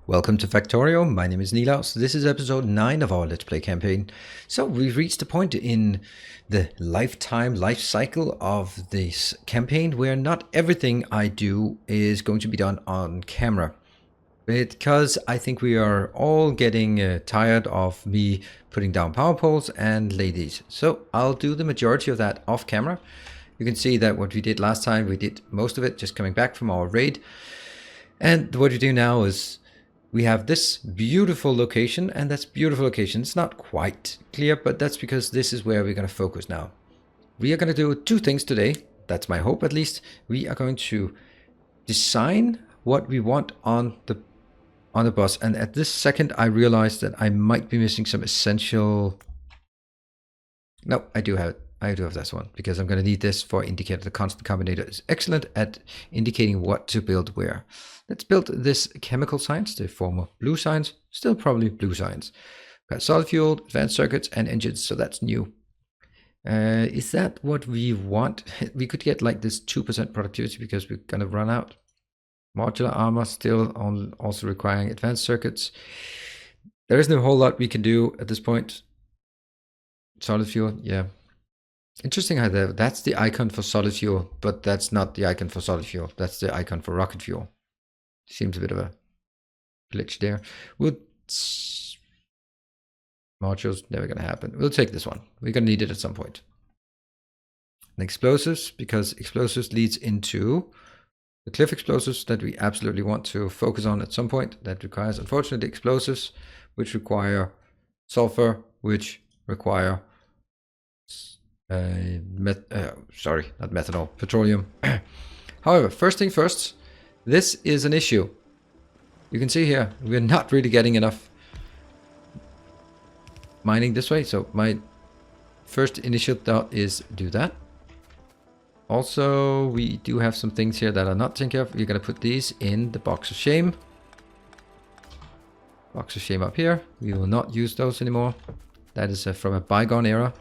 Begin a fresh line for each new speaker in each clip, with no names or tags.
Welcome to Factorio, my name is Nilaus. This is episode 9 of our Let's Play campaign. So we've reached a point in the life cycle of this campaign where not everything I do is going to be done on camera. Because I think we are all getting tired of me putting down power poles and ladies. So I'll do the majority of that off camera. You can see that what we did last time, we did most of it just coming back from our raid. And what we do now is we have this beautiful location, and that's beautiful location. It's not quite clear, but that's because this is where we're going to focus now. We are going to do two things today. That's my hope, at least. We are going to design what we want on the bus. And at this second, I realized that I might be missing some essential... No, I do have it. I do have this one, because I'm going to need this for indicator. The constant combinator is excellent at indicating what to build where. Let's build this chemical science, the former blue science, still probably blue science. Got solid fuel, advanced circuits, and engines, so that's new. Is that what we want? We could get like this 2% productivity because we're going to run out. Modular armor still also requiring advanced circuits. There isn't a whole lot we can do at this point. Solid fuel, yeah. Interesting how that's the icon for solid fuel, but that's not the icon for solid fuel. That's the icon for rocket fuel. Seems a bit of a glitch there. Modules, never going to happen. We'll take this one. We're going to need it at some point. And explosives, because explosives leads into the cliff explosives that we absolutely want to focus on at some point. That requires, unfortunately, explosives, which require sulfur, which require... sorry, not methanol, petroleum. However, first thing first, this is an issue. You can see here, we're not really getting enough mining this way. So my first initial thought is do that. Also, we do have some things here that are not taken care of. We're going to put these in the box of shame. Box of shame up here. We will not use those anymore. That is from a bygone era.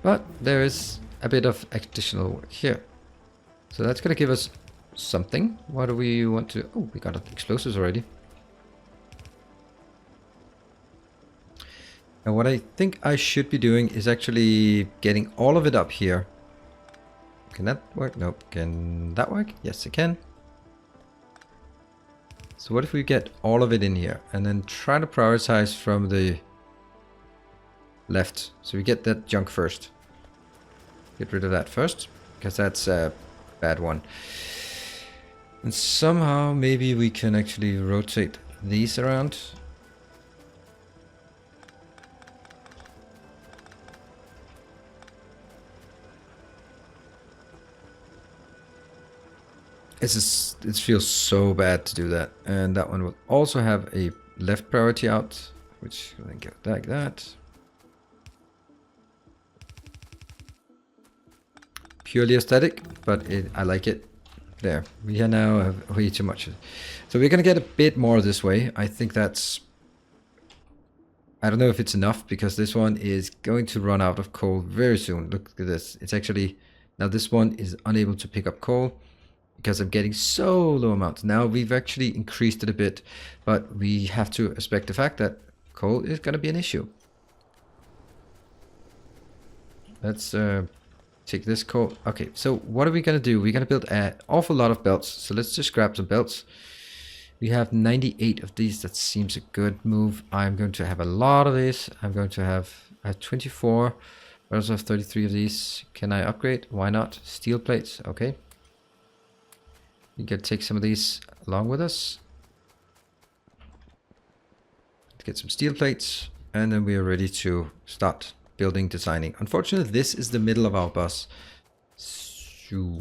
But there is a bit of additional work here. So that's going to give us something. What do we want to... Oh, we got explosives already. And what I think I should be doing is actually getting all of it up here. Can that work? Nope. Can that work? Yes, it can. So what if we get all of it in here and then try to prioritize from the left. So we get that junk first. Get rid of that first, because that's a bad one. And somehow maybe we can actually rotate these around. It feels so bad to do that. And that one will also have a left priority out, which will then get like that. Purely aesthetic, but I like it. There, we now have way too much. So we're gonna get a bit more this way. I think that's... I don't know if it's enough, because this one is going to run out of coal very soon. Look at this. It's actually... Now this one is unable to pick up coal because I'm getting so low amounts. Now we've actually increased it a bit, but we have to respect the fact that coal is gonna be an issue. Let's... take this coal. Okay, so what are we going to do? We're going to build an awful lot of belts. So let's just grab some belts. We have 98 of these. That seems a good move. I'm going to have a lot of these. I'm going to have... I have 24. I also have 33 of these. Can I upgrade? Why not? Steel plates. Okay. We can take some of these along with us. Let's get some steel plates. And then we are ready to start building, designing. Unfortunately, this is the middle of our bus. So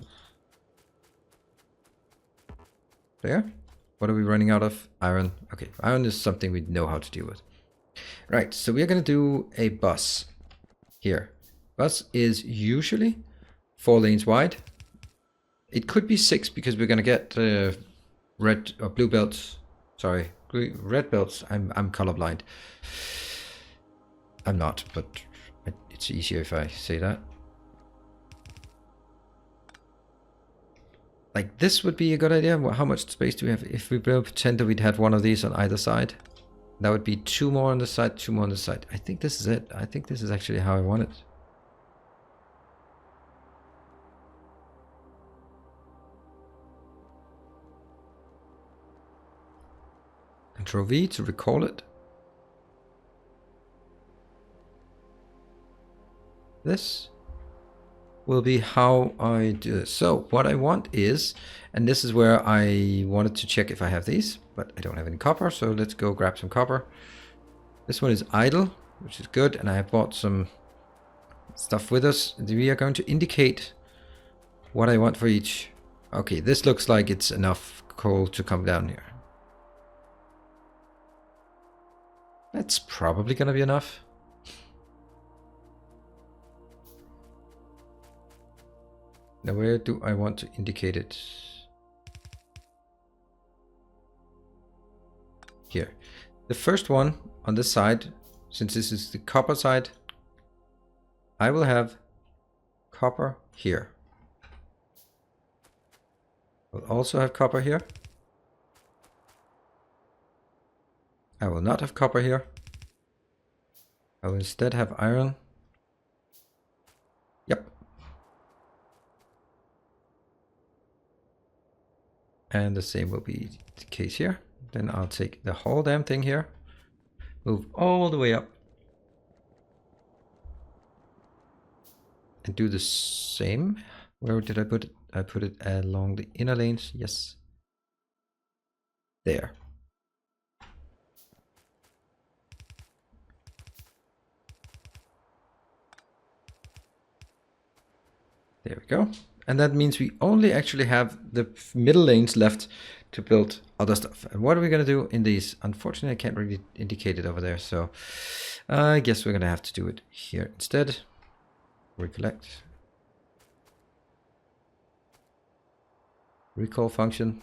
there. What are we running out of? Iron. Okay, iron is something we know how to deal with. Right, so we're going to do a bus here. Bus is usually 4 lanes wide. It could be 6 because we're going to get red or blue belts. Sorry, red belts. I'm colorblind. I'm not, but it's easier if I say that. Like this would be a good idea. How much space do we have? If we pretend that we'd had one of these on either side, that would be 2 more on the side, 2 more on the side. I think this is it. I think this is actually how I want it. Control V to recall it. This will be how I do this. So what I want is, and this is where I wanted to check if I have these, but I don't have any copper, so let's go grab some copper. This one is idle, which is good, and I have bought some stuff with us. We are going to indicate what I want for each. Okay, this looks like it's enough coal to come down here. That's probably gonna be enough. Now where do I want to indicate it? Here. The first one on this side, since this is the copper side, I will have copper here. We'll also have copper here. I will not have copper here. I will instead have iron. Yep. And the same will be the case here. Then I'll take the whole damn thing here, move all the way up, and do the same. Where did I put it? I put it along the inner lanes. Yes. There. There we go. And that means we only actually have the middle lanes left to build other stuff. And what are we going to do in these? Unfortunately, I can't really indicate it over there. So I guess we're going to have to do it here instead. Recollect. Recall function.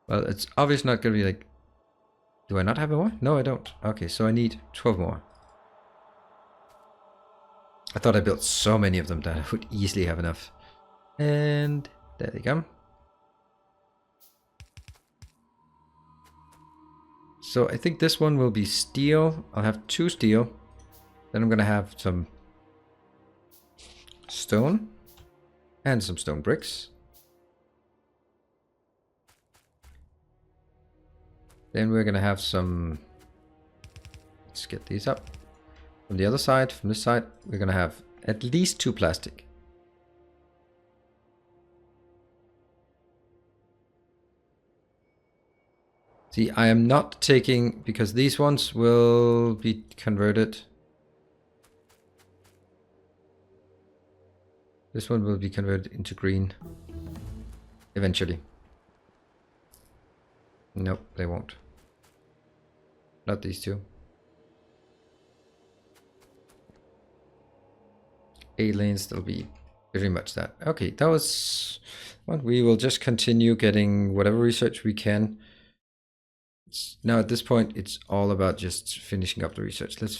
Well, it's obviously not going to be like... Do I not have more? No, I don't. Okay, so I need 12 more. I thought I built so many of them that I would easily have enough. And there they come. So I think this one will be steel. I'll have 2 steel. Then I'm going to have some stone and some stone bricks. Then we're going to have some... Let's get these up. From the other side, from this side, we're going to have at least 2 plastic. See, I am not taking, because these ones will be converted. This one will be converted into green eventually. Nope, they won't. Not these 2. 8 lanes, they'll be very much that. Okay, that was one. We will just continue getting whatever research we can. Now at this point, it's all about just finishing up the research. Let's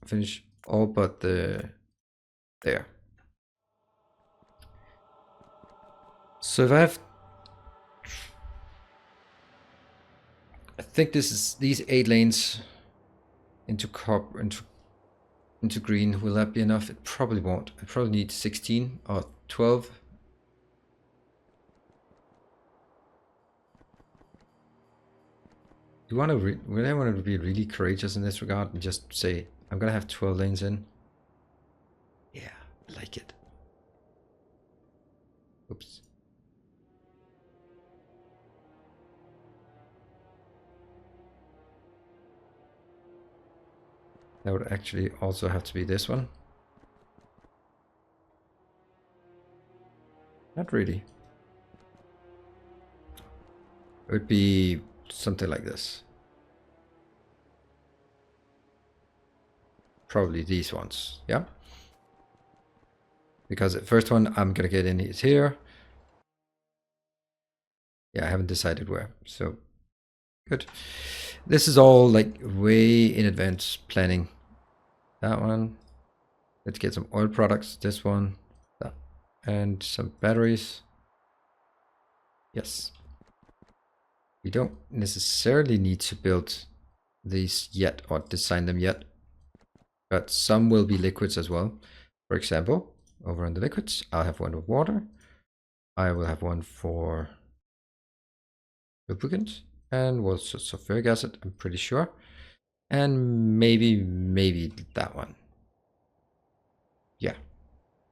finish all but the there. So if I have, I think this is these 8 lanes into copper into green. Will that be enough? It probably won't. I probably need 16 or 12. Do I want to be really courageous in this regard and just say I'm gonna have 12 lanes in? Yeah, I like it. Oops. That would actually also have to be this one. Not really. It would be something like this. Probably these ones, yeah? Because the first one I'm gonna get in is here. Yeah, I haven't decided where, so good. This is all like way in advance planning. That one. Let's get some oil products. This one. That. And some batteries. Yes. We don't necessarily need to build these yet or design them yet, but some will be liquids as well. For example, over on the liquids, I'll have one with water. I will have one for lubricant and also sulfuric acid, I'm pretty sure. And maybe that one. Yeah,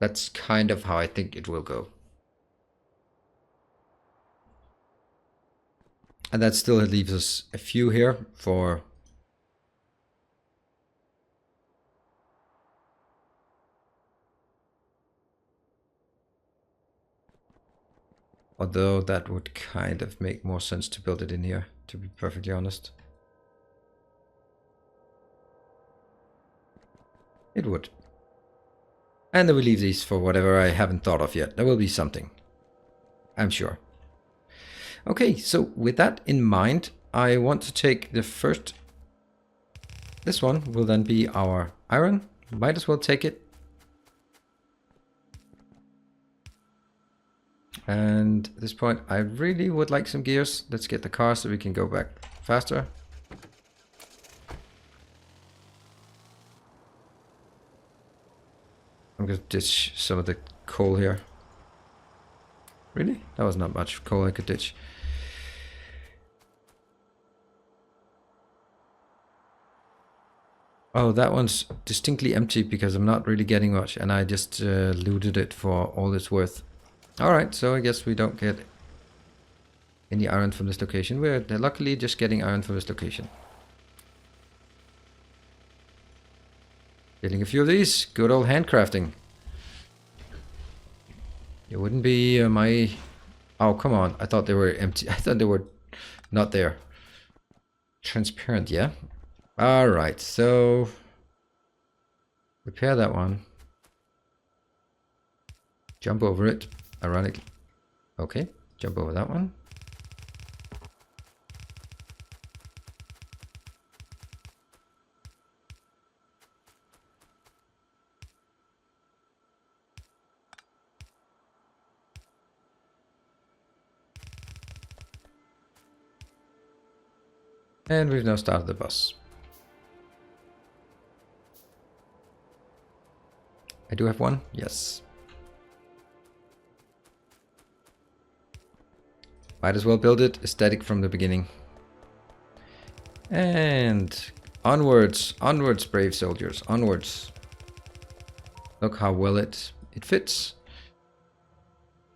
that's kind of how I think it will go. And that still leaves us a few here for although that would kind of make more sense to build it in here, to be perfectly honest. It would. And then we leave these for whatever I haven't thought of yet. There will be something, I'm sure. Okay, so with that in mind, I want to take the first. This one will then be our iron. Might as well take it. And at this point, I really would like some gears. Let's get the car so we can go back faster. I'm going to ditch some of the coal here. Really? That was not much coal I could ditch. Oh, that one's distinctly empty because I'm not really getting much. And I just looted it for all it's worth. Alright, so I guess we don't get any iron from this location. We're luckily just getting iron from this location. Getting a few of these. Good old handcrafting. It wouldn't be my... Oh, come on. I thought they were empty. I thought they were not there. Transparent, yeah? Alright, so... repair that one. Jump over it. Ironically. Okay, jump over that one. And we've now started the bus. I do have one, yes. Might as well build it aesthetic from the beginning. And onwards, onwards, brave soldiers, onwards. Look how well it fits.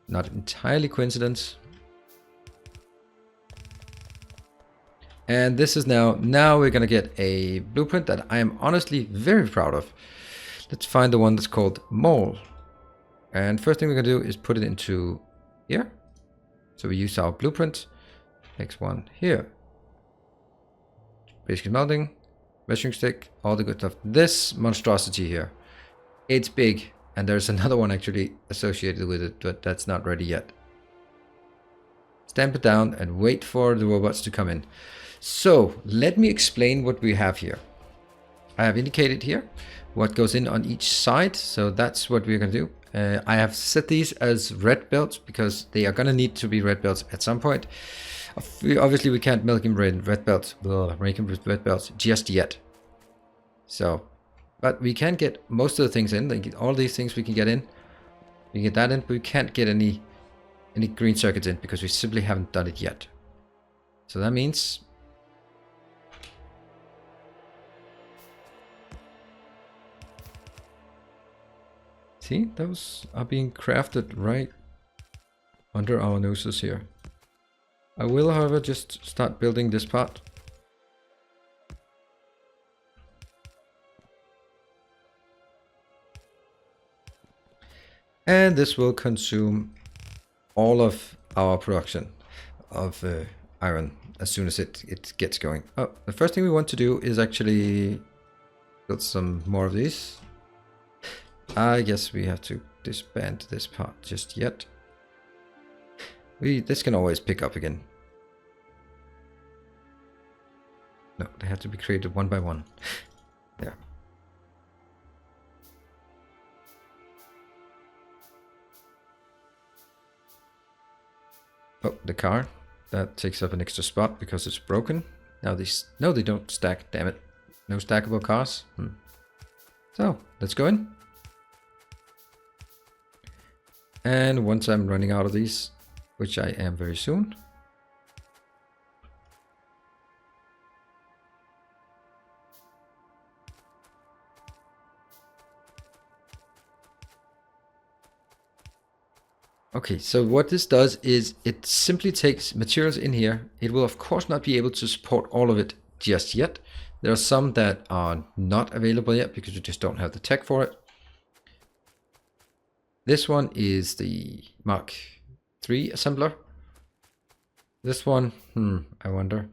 Not entirely coincidence. And this is now we're gonna get a blueprint that I am honestly very proud of. Let's find the one that's called mole. And first thing we're gonna do is put it into here. So we use our blueprint. Next one here. Basic melting, measuring stick, all the good stuff. This monstrosity here, it's big. And there's another one actually associated with it, but that's not ready yet. Stamp it down and wait for the robots to come in. So let me explain what we have here. I have indicated here what goes in on each side. So that's what we're going to do. I have set these as red belts because they are going to need to be red belts at some point. Obviously, we can't make them red belts. Make them red belts just yet. So, but we can get most of the things in. Like all these things we can get in. We can get that in, but we can't get any green circuits in because we simply haven't done it yet. So that means see, those are being crafted right under our noses here. I will, however, just start building this part. And this will consume all of our production of iron as soon as it gets going. Oh, the first thing we want to do is actually build some more of these. I guess we have to disband this part just yet. This can always pick up again. No, they have to be created one by one. There. Oh, the car. That takes up an extra spot because it's broken. Now these... No, they don't stack. Damn it. No stackable cars. So, let's go in. And once I'm running out of these, which I am very soon. Okay, so what this does is it simply takes materials in here. It will of course not be able to support all of it just yet. There are some that are not available yet because we just don't have the tech for it. This one is the Mark III assembler. This one, I wonder.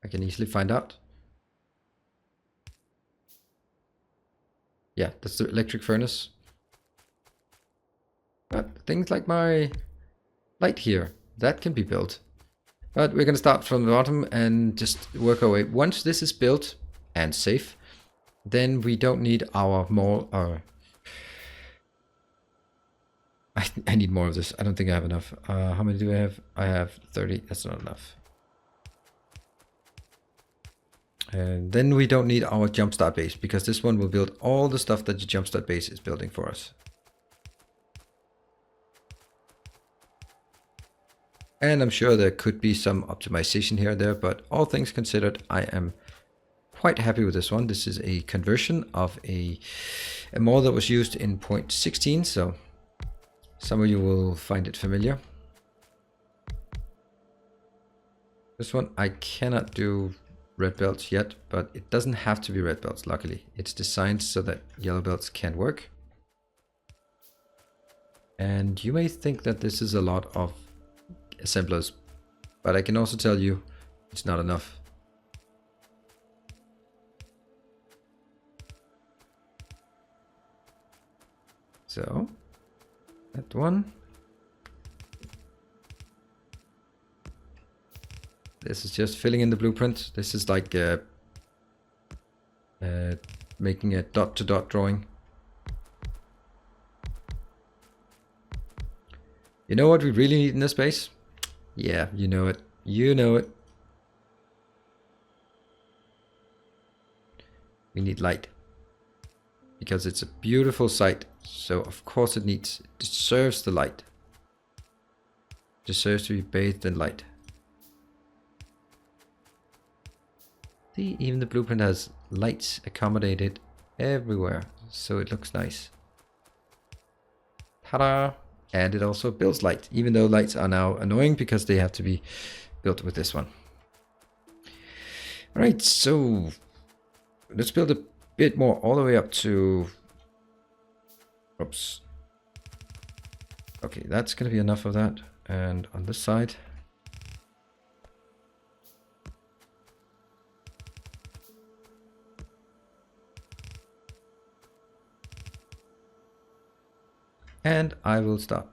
I can easily find out. Yeah, that's the electric furnace. But things like my light here, that can be built. But we're going to start from the bottom and just work our way. Once this is built and safe, then we don't need our more... I need more of this. I don't think I have enough. How many do I have? I have 30. That's not enough. And then we don't need our jumpstart base because this one will build all the stuff that the jumpstart base is building for us. And I'm sure there could be some optimization here or there, but all things considered, I am quite happy with this one. This is a conversion of a mod that was used in 0.16, so some of you will find it familiar. This one I cannot do red belts yet, but it doesn't have to be red belts, luckily. It's designed so that yellow belts can work. And you may think that this is a lot of assemblers, but I can also tell you it's not enough. So that one. This is just filling in the blueprint. This is like making a dot-to-dot drawing. You know what we really need in this base? Yeah, you know it. You know it. We need light. Because it's a beautiful site. So of course it deserves the light. It deserves to be bathed in light. See, even the blueprint has lights accommodated everywhere. So it looks nice. Ta-da! And it also builds light, even though lights are now annoying because they have to be built with this one. All right, so let's build a bit more all the way up to... Oops. Okay, that's going to be enough of that. And on this side... And I will stop.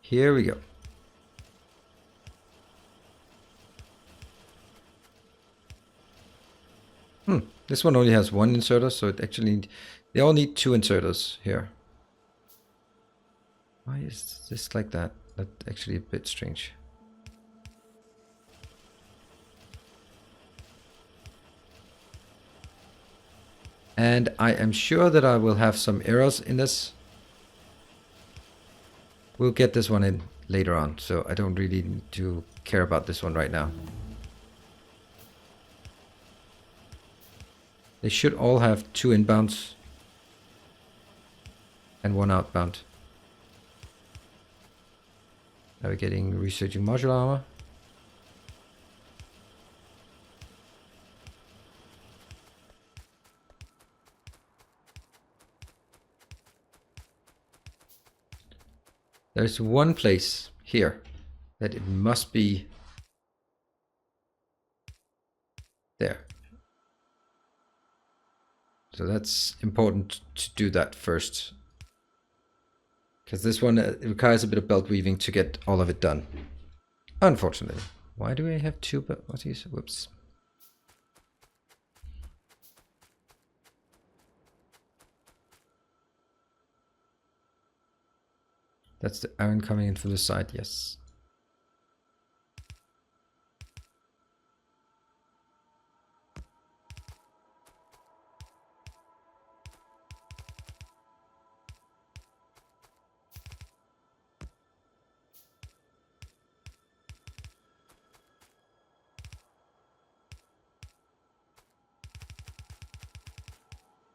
Here we go. This one only has one inserter, so it actually... They all need two inserters here. Why is this like that? That's actually a bit strange. And I am sure that I will have some errors in this. We'll get this one in later on, so I don't really need to care about this one right now. They should all have two inbounds and one outbound. Now we're getting researching modular armor. There's one place here that it must be there. So that's important to do that first. Because this one requires a bit of belt weaving to get all of it done. Unfortunately. Why do I have two belt? What's these? Whoops. That's the iron coming in from the side, yes.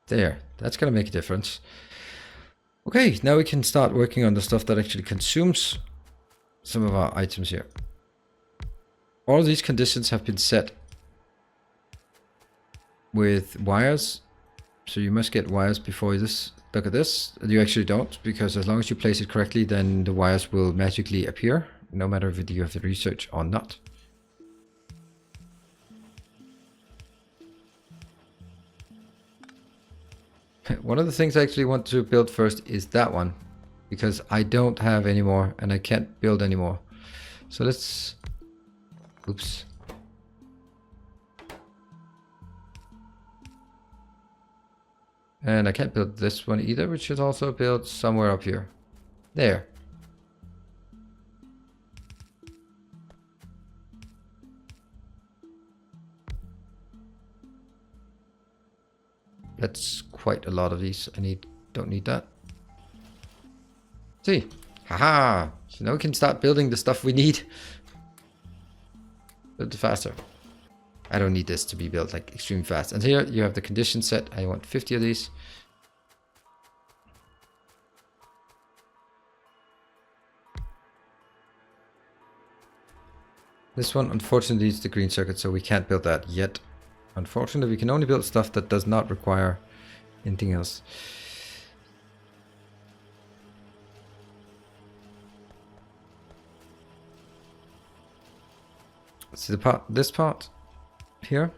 There, that's gonna make a difference. Okay, now we can start working on the stuff that actually consumes some of our items here. All these conditions have been set with wires. So you must get wires before this. Look at this. You actually don't, because as long as you place it correctly, then the wires will magically appear, no matter if you have the research or not. One of the things I actually want to build first is that one, because I don't have any more and I can't build anymore. So let's... Oops. And I can't build this one either, which should also build somewhere up here. There. That's quite a lot of these. Don't need that. See? Haha! So now we can start building the stuff we need. Build it faster. I don't need this to be built like extremely fast. And here you have the condition set. I want 50 of these. This one unfortunately is the green circuit, so we can't build that yet. Unfortunately, we can only build stuff that does not require anything else. See this part here?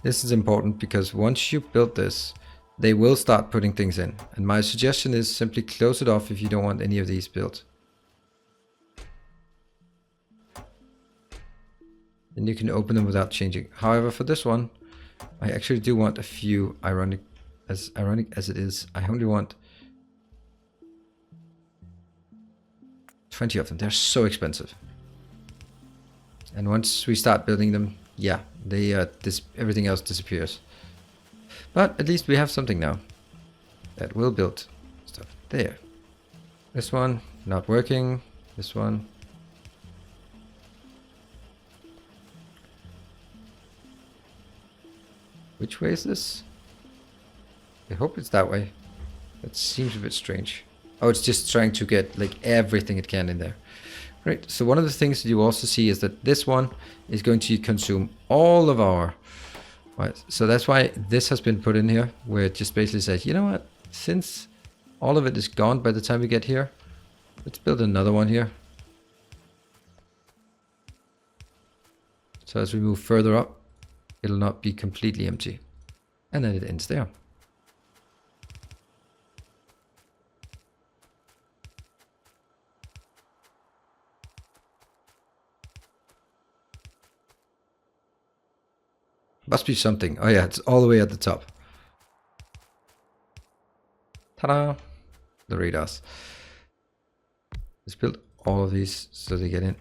This is important because once you build this, they will start putting things in. And my suggestion is simply close it off if you don't want any of these built. Then you can open them without changing. However, for this one, I actually do want a few, ironic as it is, I only want 20 of them. They're so expensive. And once we start building them, yeah, they everything else disappears. But at least we have something now that will build stuff. There. This one, not working. This one. Which way is this? I hope it's that way. That seems a bit strange. Oh, it's just trying to get like everything it can in there. Right, so one of the things that you also see is that this one is going to consume all of our... Right, so that's why this has been put in here, where it just basically says, you know what, since all of it is gone by the time we get here, let's build another one here. So as we move further up, it'll not be completely empty. And then it ends there. Must be something. Oh yeah, it's all the way at the top. Ta-da! The radars. Let's build all of these so they get in.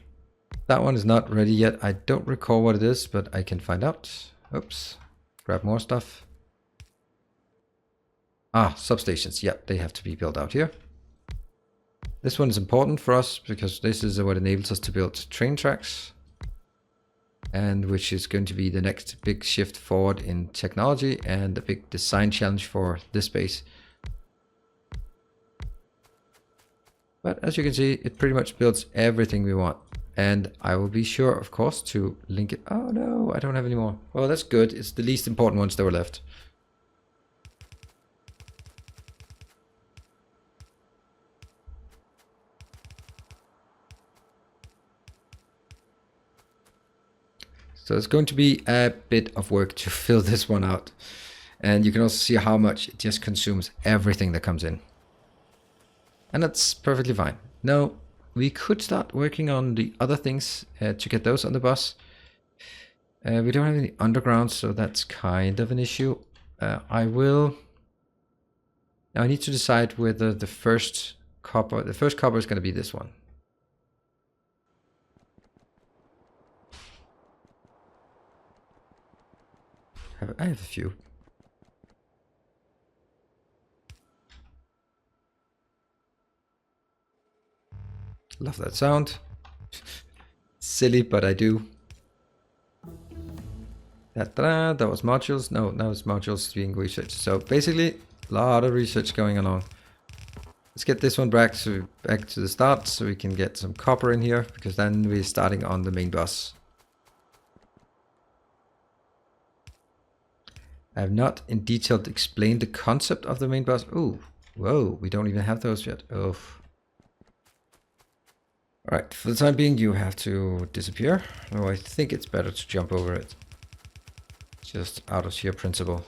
That one is not ready yet. I don't recall what it is, but I can find out. Oops. Grab more stuff. Ah, substations. Yep, they have to be built out here. This one is important for us because this is what enables us to build train tracks. And which is going to be the next big shift forward in technology and a big design challenge for this base. But as you can see, it pretty much builds everything we want. And I will be sure, of course, to link it. Oh no, I don't have any more. Well, that's good. It's the least important ones that were left. So it's going to be a bit of work to fill this one out. And you can also see how much it just consumes everything that comes in. And that's perfectly fine. Now, we could start working on the other things to get those on the bus. We don't have any underground, so that's kind of an issue. I need to decide whether the first copper is going to be this one. I have a few. Love that sound. Silly, but I do. That was modules. No, that was modules being researched. So basically, a lot of research going on. Let's get this one back to the start so we can get some copper in here, because then we're starting on the main bus. I have not in detail explained the concept of the main bus. Ooh, whoa, we don't even have those yet. Oh. Alright, for the time being you have to disappear. Oh, I think it's better to jump over it. Just out of sheer principle.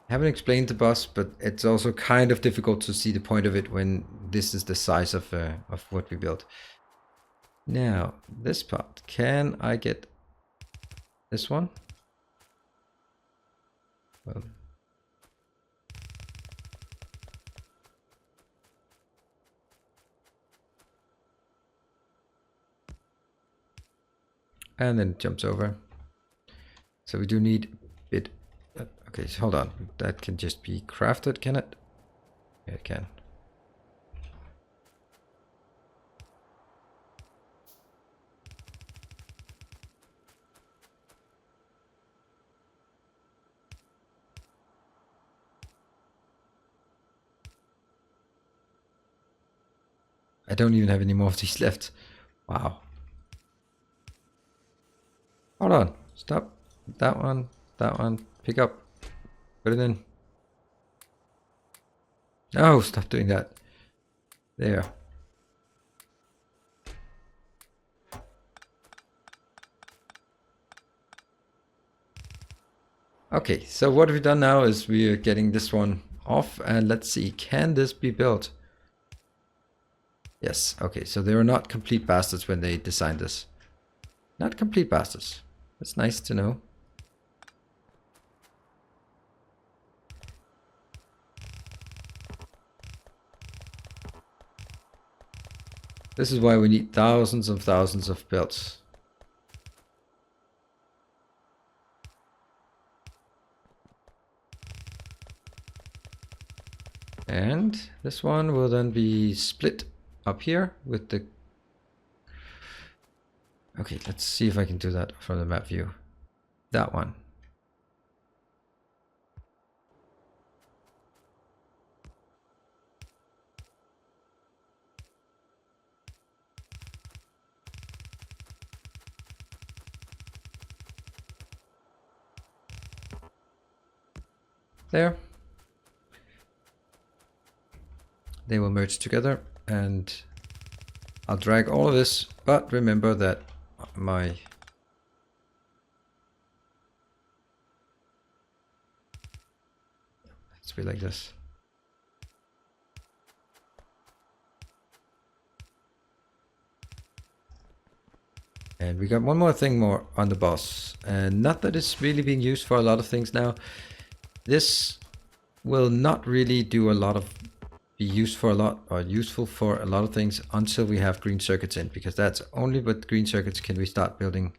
I haven't explained the bus, but it's also kind of difficult to see the point of it when this is the size of what we built. Now, this part. Can I get this one? Well, and then it jumps over. So we do need a bit. Okay, so hold on. That can just be crafted, can it? Yeah, it can. I don't even have any more of these left. Wow. Hold on. Stop. That one. That one. Pick up. Put it in. No, stop doing that. There. Okay, so what we've done now is we're getting this one off, and let's see, can this be built? Yes, okay, so they were not complete bastards when they designed this. Not complete bastards. That's nice to know. This is why we need thousands of belts. And this one will then be split up here with the... Okay, let's see if I can do that from the map view. That one. There. They will merge together, and I'll drag all of this, but remember that my... Let's be like this. And we got one more thing more on the boss, and not that it's really being used for a lot of things now. This will not really do a lot of... be used for a lot, or useful for a lot of things, until we have green circuits in, because that's only with green circuits can we start building.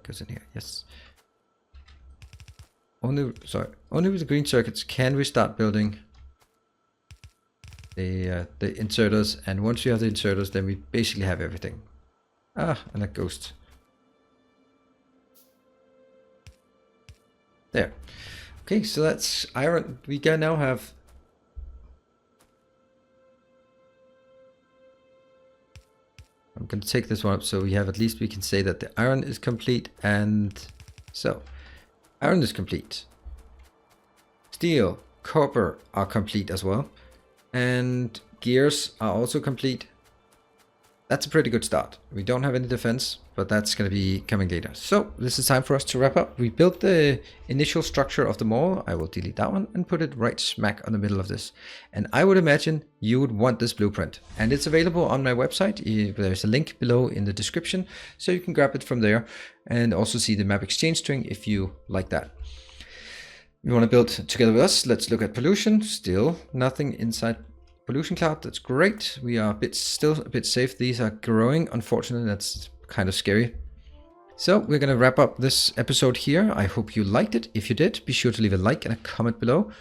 Goes in here, yes. Only with the green circuits can we start building the inserters, and once you have the inserters, then we basically have everything. Ah, and a ghost. There. Okay, so that's iron. We can now have... I'm going to take this one up so we have, at least we can say that the iron is complete. And so iron is complete. Steel, copper are complete as well. And gears are also complete. That's a pretty good start. We don't have any defense, but that's going to be coming later. So this is time for us to wrap up. We built the initial structure of the mall. I will delete that one and put it right smack on the middle of this. And I would imagine you would want this blueprint. And it's available on my website. There's a link below in the description, so you can grab it from there and also see the map exchange string if you like that. You want to build together with us? Let's look at pollution. Still nothing inside pollution cloud. That's great. We are still a bit safe. These are growing, unfortunately. That's kind of scary. So we're going to wrap up this episode here. I hope you liked it. If you did, be sure to leave a like and a comment below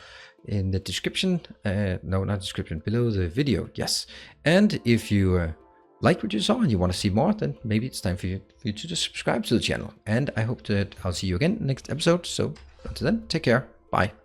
in the description. No, not description, below the video. Yes. And if you liked what you saw and you want to see more, then maybe it's time for you to just subscribe to the channel. And I hope that I'll see you again next episode. So until then, take care. Bye.